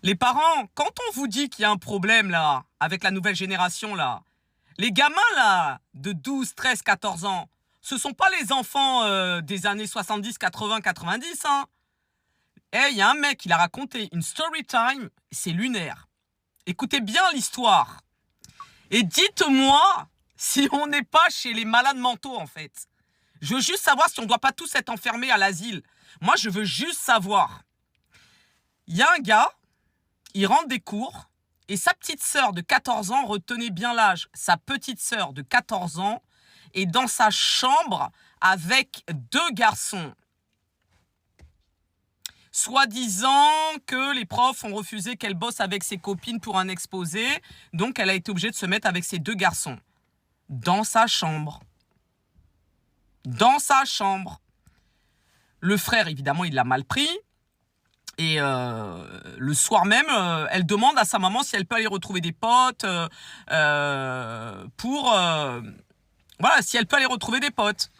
Les parents, quand on vous dit qu'il y a un problème là, avec la nouvelle génération là, les gamins là, de 12, 13, 14 ans, ce sont pas les enfants des années 70, 80, 90, hein. Eh, il y a un mec, il a raconté une story time, c'est lunaire. Écoutez bien l'histoire. Et dites-moi si on n'est pas chez les malades mentaux en fait. Je veux juste savoir si on ne doit pas tous être enfermés à l'asile. Moi, je veux juste savoir. Il y a un gars, il rentre des cours, et sa petite sœur de 14 ans, retenez bien l'âge, sa petite sœur de 14 ans est dans sa chambre avec deux garçons. Soi-disant que les profs ont refusé qu'elle bosse avec ses copines pour un exposé, donc elle a été obligée de se mettre avec ces deux garçons. Dans sa chambre. Dans sa chambre. Le frère, évidemment, il l'a mal pris. Et le soir même, elle demande à sa maman si elle peut aller retrouver des potes voilà, si elle peut aller retrouver des potes.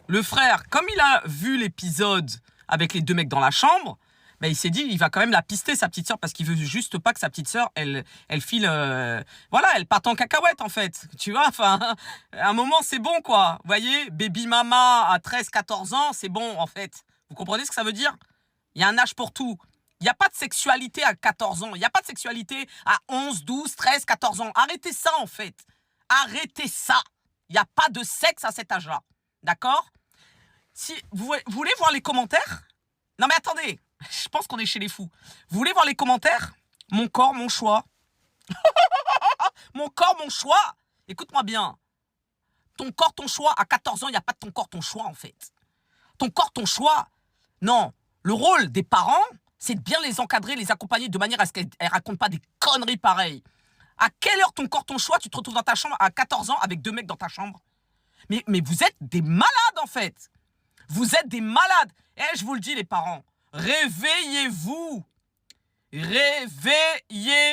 Le frère, comme il a vu l'épisode avec les deux mecs dans la chambre, ben il s'est dit, il va quand même la pister, sa petite sœur, parce qu'il veut juste pas que sa petite sœur, elle file, voilà, elle parte en cacahuète, en fait. Tu vois, enfin, à un moment, c'est bon, quoi. Vous voyez, baby mama à 13, 14 ans, c'est bon, en fait. Vous comprenez ce que ça veut dire? Il y a un âge pour tout. Il n'y a pas de sexualité à 14 ans. Il n'y a pas de sexualité à 11, 12, 13, 14 ans. Arrêtez ça, en fait. Arrêtez ça. Il n'y a pas de sexe à cet âge-là. D'accord? Si vous voulez voir les commentaires? Non, mais attendez. Je pense qu'on est chez les fous. Vous voulez voir les commentaires? Mon corps, mon choix. Mon corps, mon choix. Écoute-moi bien. Ton corps, ton choix. À 14 ans, il n'y a pas de ton corps, ton choix, en fait. Ton corps, ton choix. Non. Le rôle des parents, c'est de bien les encadrer, les accompagner de manière à ce qu'elles ne racontent pas des conneries pareilles. À quelle heure ton corps, ton choix, tu te retrouves dans ta chambre à 14 ans avec deux mecs dans ta chambre? Mais vous êtes des malades, en fait. Vous êtes des malades. Eh, je vous le dis, les parents, réveillez-vous. Réveillez-vous.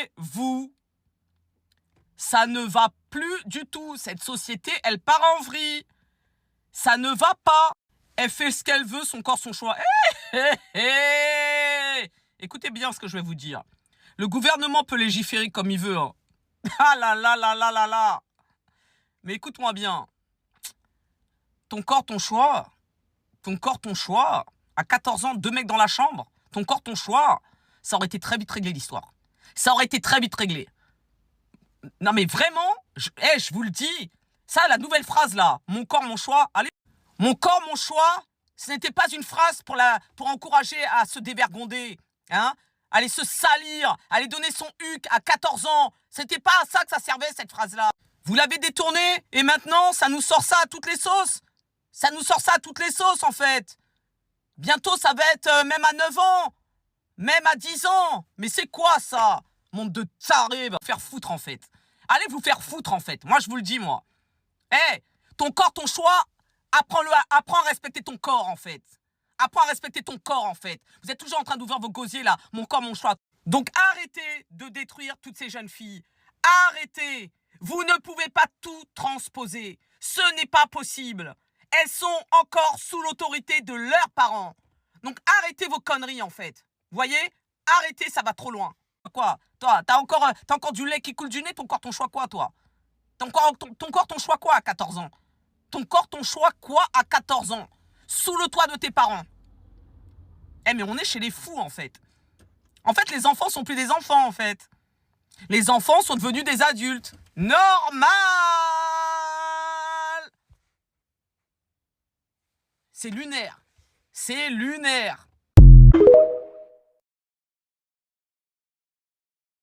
Ça ne va plus du tout. Cette société, elle part en vrille. Ça ne va pas. Elle fait ce qu'elle veut, son corps, son choix. Écoutez bien ce que je vais vous dire. Le gouvernement peut légiférer comme il veut. Hein. Ah là là là là là là. Mais écoute-moi bien. Ton corps, ton choix. Ton corps, ton choix. À 14 ans, deux mecs dans la chambre. Ton corps, ton choix. Ça aurait été très vite réglé, l'histoire. Ça aurait été très vite réglé. Non mais vraiment, je vous le dis. Ça, la nouvelle phrase là. Mon corps, mon choix. Allez. Mon corps, mon choix. Ce n'était pas une phrase pour encourager à se dévergonder. Hein? Aller se salir. Aller donner son huc à 14 ans. C'était pas à ça que ça servait, cette phrase-là. Vous l'avez détournée et maintenant, ça nous sort ça à toutes les sauces. Ça nous sort ça à toutes les sauces, en fait. Bientôt, ça va être même à 9 ans. Même à 10 ans. Mais c'est quoi, ça? Monde de tarés, va vous faire foutre, en fait. Allez vous faire foutre, en fait. Moi, je vous le dis, moi. Eh, ton corps, ton choix, apprends à respecter ton corps, en fait. Apprends à respecter ton corps, en fait. Vous êtes toujours en train d'ouvrir vos gosiers, là. Mon corps, mon choix. Donc, arrêtez de détruire toutes ces jeunes filles. Arrêtez. Vous ne pouvez pas tout transposer. Ce n'est pas possible. Elles sont encore sous l'autorité de leurs parents. Donc, arrêtez vos conneries, en fait. Vous voyez? Arrêtez, ça va trop loin. Quoi? Toi, t'as encore du lait qui coule du nez? Ton corps, ton choix quoi, toi? Ton corps, ton choix quoi à 14 ans? Ton corps, ton choix quoi à 14 ans? Sous le toit de tes parents. Eh, mais on est chez les fous, en fait. En fait, les enfants sont plus des enfants, en fait. Les enfants sont devenus des adultes. Normal! C'est lunaire. C'est lunaire.